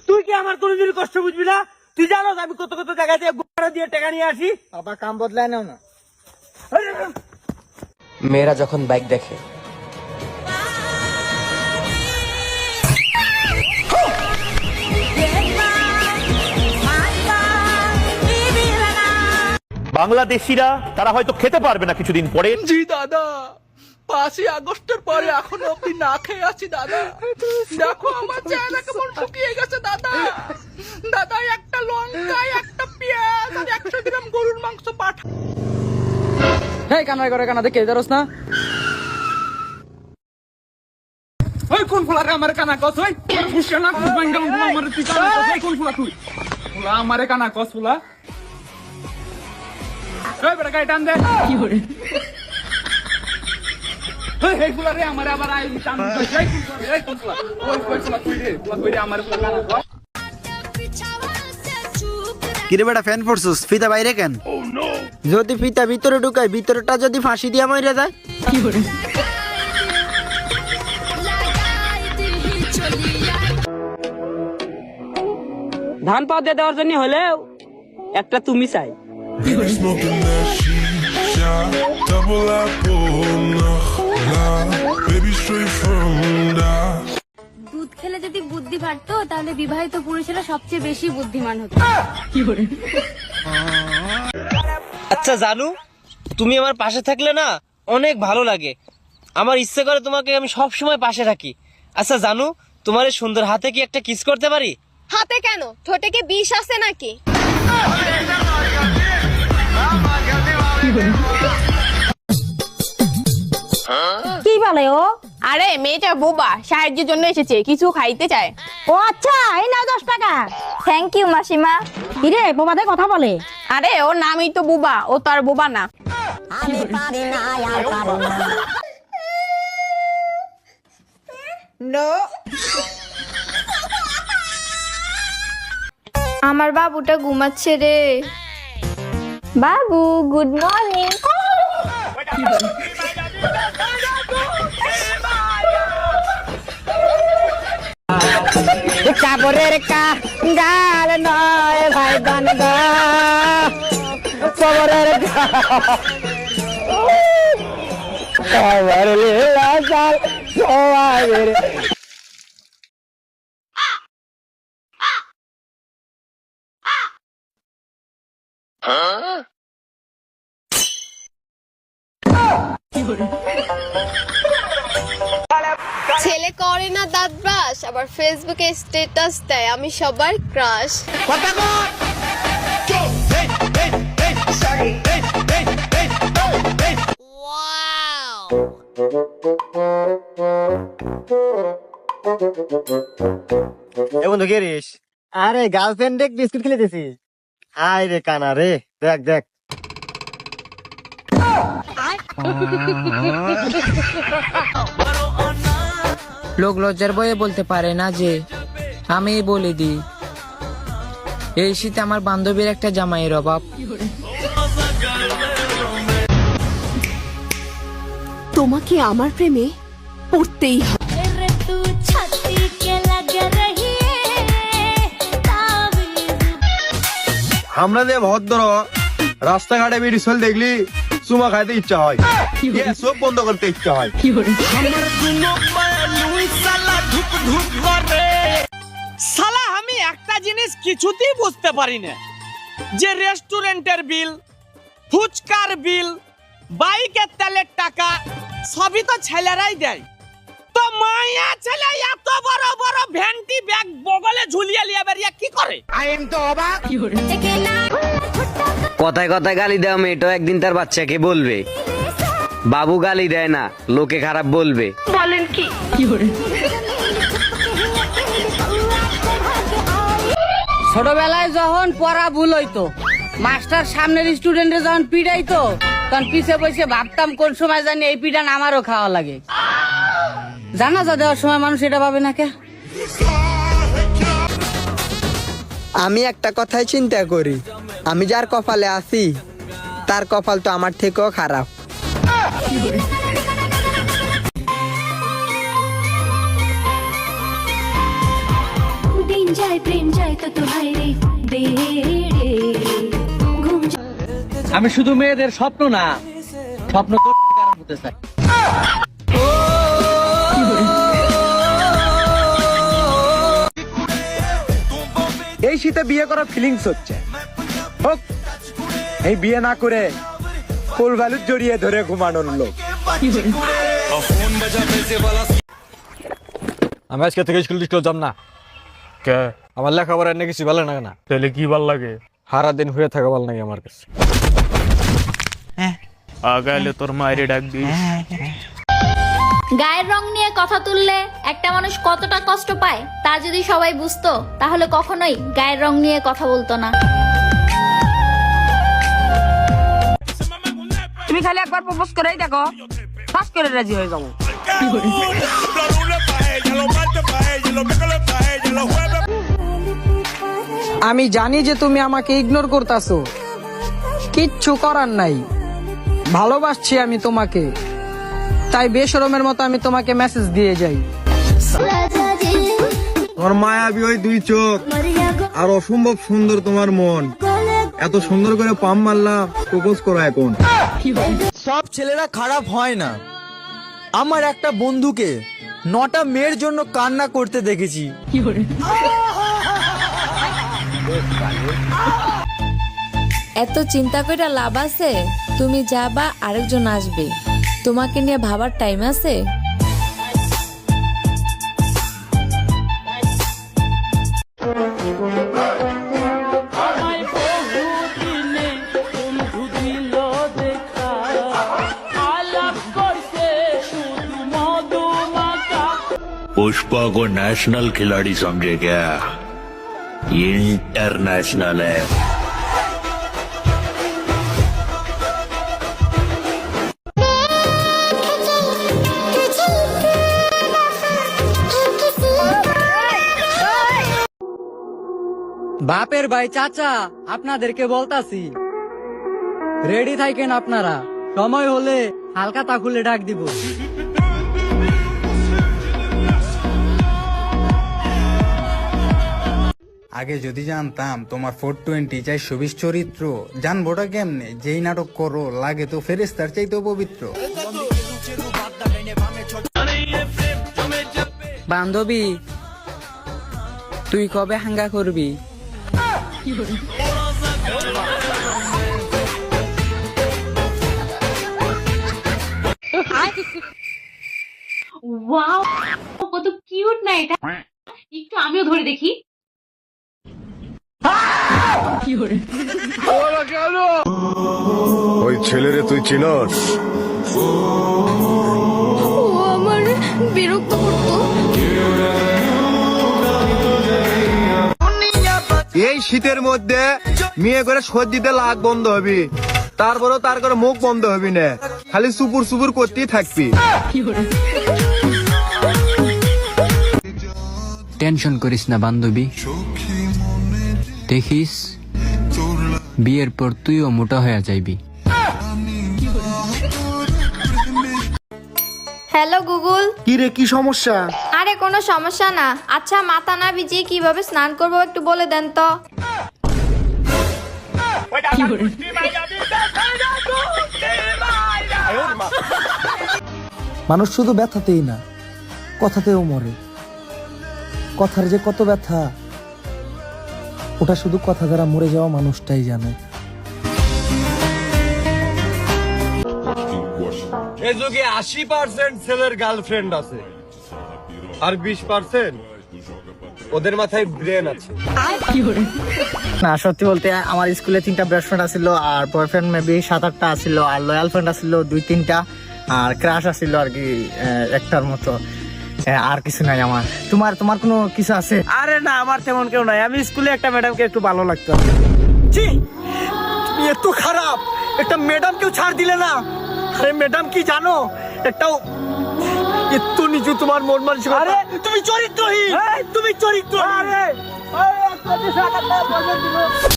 তুই কি আমার কোনোদিন কষ্ট বুঝবি না? তুই জানো আমি কত কত জায়গা দিয়ে গোড়া দিয়ে টাকা নিয়ে আসি। বাবা কাম বদলায় নাও না। মেয়েরা যখন বাইক দেখে বাংলাদেশিরা তারা হয়তো খেতে পারবে না কিছুদিন পরে। জি দাদা, 5ই আগস্টের পরে এখনো অব্দি না খেয়ে আছি দাদা। দেখো আমার চেহারা কেমন শুকিয়ে গেছে দাদা। দাদা একটা লঙ্কা, একটা পেঁয়াজ আর 100 গ্রাম গরুর মাংস পাঠা। হেই কানাই করে কানা দেখে যারস না। ওই কোন ফুলারে আমারে কানা কস? ওই ফুসকে না বাঙ্গাল ফুলা আমারে তুই কানা কস? ওই কোন ফুলা তুই? ফুলা আমারে কানা কস ফুলা? ওই বেটা গাই টান দে। কি করে? এই ফুলারে আমারে আবার আই টান দে। এই কোন ফুলা? ওই ফুলা তুই রে। ফুলা কই রে আমারে ফুলা কানা কস? কিরে বেটা ফ্যান ফোর্সস ফিতা বাইরে কেন? যদি ফিতা ভিতরে ঢুকায় ভিতরটা যদি ফাঁসি দিয়া মরে যায়? কি করে? ধান পাও দিয়ে দেওয়ার জন্য হলেও একটা তুমি চাই। Smoking that shisha, double apple, baby straight from da. দুধ খেলে যদি বুদ্ধি বাড়তো তাহলে বিবাহিত পুরুষেরা সবচেয়ে বেশি বুদ্ধিমান হতো। কি করে? আচ্ছা জানু, তুমি আমার পাশে থাকলে না অনেক ভালো লাগে। আমার ইচ্ছে করে তোমাকে আমি সব সময় পাশে রাখি। আচ্ছা জানু, তোমার এই সুন্দর হাতে কি একটা কিস করতে পারি? হাতে কেন? ঠোঁটে কি বিষ আছে নাকি? কি বলে ও? আরে মেয়েটা বোবা, সাহায্যের জন্য এসেছে, কিছু খাইতে চায়। ও আচ্ছা, এই নাও 10 টাকা। থ্যাংক ইউ মাসিমা। কিরে বোবাদের কথা বলে? আরে ওর নামই তো বোবা, ও তো আর বোবা না। আমি পারি না আর পারি না। আমার বাবুটা ঘুমাচ্ছে রে। বাবু গুড মর্নিং। কাপড়ের গাল নয় ভাই গান গা, কবরের গাল লীলা গাল সোয়াগের। ছেলে করে না দাঁত ব্রাশ, আবার ফেসবুকে স্ট্যাটাস দেয় আমি সবার ক্রাশ। এ বন্ধু কে রিস? আরে গার্লফ্রেন্ড দেখ বিস্কুট খেলেতেছি। আয় রে কানা রে, দেখ দেখ। লোক লজ্জার বয়ে বলতে পারে না যে আমি বলে দিই, এই শীতে আমার বান্ধবীর একটা জামাইয়ের অভাব। তোমাকে আমার প্রেমে পড়তেই হবে। আমরা যে ভদ্র রাস্তাঘাটে বেরিয়ে দেখলি চুমা খাইতে ইচ্ছা হয়, সব বন্ধ করতে ইচ্ছা হয়। শালা আমি একটা জিনিস কিছুতেই বুঝতে পারি না, যে রেস্টুরেন্টের বিল, ফুচকার বিল, বাইকের তেলের টাকা সবই তো ছেলেরাই দেয়, তো মাইয়া ছেলে এত বড় বড় ভ্যান্টি ব্যাগ বগলে ঝুলিয়ে লিয়ে বেরিয়ে কি করে? কথায় কথায় গালি দেওয়া মেয়েটাও একদিন তার বাচ্চাকে বলবে, বাবু গালি দেয় না, লোকে খারাপ বলবে। বলেন কি? ছোটবেলায় যখন পড়া ভুল হইতো, মাস্টার সামনের স্টুডেন্টের যখন পিড়াইতো, তখন পিছে বসে ভাবতাম কোন সময় জানি এই পিড়ান আমারও খাওয়া লাগে। জানাজা দেওয়ার সময় মানুষ এটা ভাবে না কে? আমি একটা কথাই চিন্তা করি, আমি যার কপালে আছি তার কপাল তো আমার থেকেও খারাপ। আমি শুধু মেয়েদের স্বপ্ন না, স্বপ্ন কারণ হতে চাই। এই শীতে বিয়ে করার ফিলিংস হচ্ছে হোক, এই বিয়ে না করে ফুল ভ্যালুর জড়িয়ে ধরে ঘুমানোর লোক। আমি আজকে থেকে স্কুল টিস্কুল যাব না। কে? আমার লেখাপড়া এনে কিছু ভালো লাগে না। তাহলে কি ভাল লাগে? সারা দিন হয়ে থাকা ভালো লাগে আমার কাছে। আগালে তোর মায়ের ডাক দিস। গায়ের রং নিয়ে কথা তুললে একটা মানুষ কতটা কষ্ট পায় তা যদি সবাই বুঝতো তাহলে কখনোই গায়ের রং নিয়ে কথা বলতো না। তুমি খালি একবার প্রপোজ করেই দেখো, ফাঁস করে রাজি হয়ে যাবো। আমি জানি যে তুমি আমাকে ইগনোর করতেছো, কিচ্ছু করার নাই, ভালোবাসছি আমি তোমাকে, তাই বেশরমের মতো আমি তোমাকে মেসেজ দিয়ে যাই। তোমার মায়াবী ওই দুই চোখ আর অসম্ভব সুন্দর তোমার মন, এত সুন্দর করে পাম মারলাম, প্রপোজ করো এখন। সব ছেলেরা খারাপ হয় না, আমার একটা বন্ধুকে 9টা মেয়ের জন্য কান্না করতে দেখেছি। এত চিন্তা করে লাভ আছে? তুমি যাবা, আরেকজন আসবে, তোমাকে নিয়ে ভাবার টাইম আছে? पुष्पा को नेशनल खिलाड़ी समझे क्या? ये इंटरनेशनल है। বাপের ভাই চাচা আপনাদেরকে বলতাছি, রেডি থাকেন আপনারা, সময় হলে হালকা তা খুলে ডাক দিব। আগে যদি জানতাম তোমার 420 চাই 24 চরিত্র, জানবোটা কেমনে? যেই নাটক করো লাগে তো ফেরেস্তার চাইতেও পবিত্র। বান্ধবী, তুই কবে হাঙ্গা করবি? ওয়াও, কত কিউট না এটা, একটু আমিও ধরে দেখি। ওই ছেলেরে তুই চিনস? ও আমার বিরক্ত করতো। এই শীতের মধ্যে মেয়ে করে সর্দিতে লাগ বন্ধ হবি, তারপরেও তার করে মুখ বন্ধ হবি না, খালি সুপুর সুপুর করতেই থাকবি। টেনশন করিস না বান্ধবী, দেখিস বিয়ের পর তুইও মোটা হয়ে যাইবি। Hello Google. কি রে, কি সমস্যা? আরে কোনো সমস্যা না। আচ্ছা, মাথা না ভিজিয়ে কিভাবে স্নান করবো একটু বলে দেন তো। মানুষ শুধু ব্যথাতেই না, কথাতেও মরে। কথার যে কত ব্যথা, ওটা শুধু কথা দ্বারা মরে যাওয়া মানুষটাই জানে। এই যুগে 80% ছেলের গার্লফ্রেন্ড আছে, আর 20% ওদের মাথায় ব্রেন আছে। না, সত্যি বলতে আমার স্কুলে 3টা বেস্ট ফ্রেন্ড আছিল, আর বয়ফ্রেন্ড মেবি 7-8টা আছিল, আর লয়াল ফ্রেন্ড আছিল 2-3টা, আর ক্রাশ আছিল আর কি 1টার মতো। আর কিছু নাই আমার। তোমার কোনো কিছু আছে? আরে না, আমার তেমন কেউ নাই। আমি স্কুলে একটা ম্যাডামকে একটু ভালো লাগতো। জি, তুমি এত খারাপ, একটা ম্যাডাম কেউ ছাড় দিলে না? আরে ম্যাডাম কি জানো, একটাও এত নিচু তোমার মন মানসিকতা। আরে তুমি চরিত্রহীন, তুমি চরিত্রহীন। আরে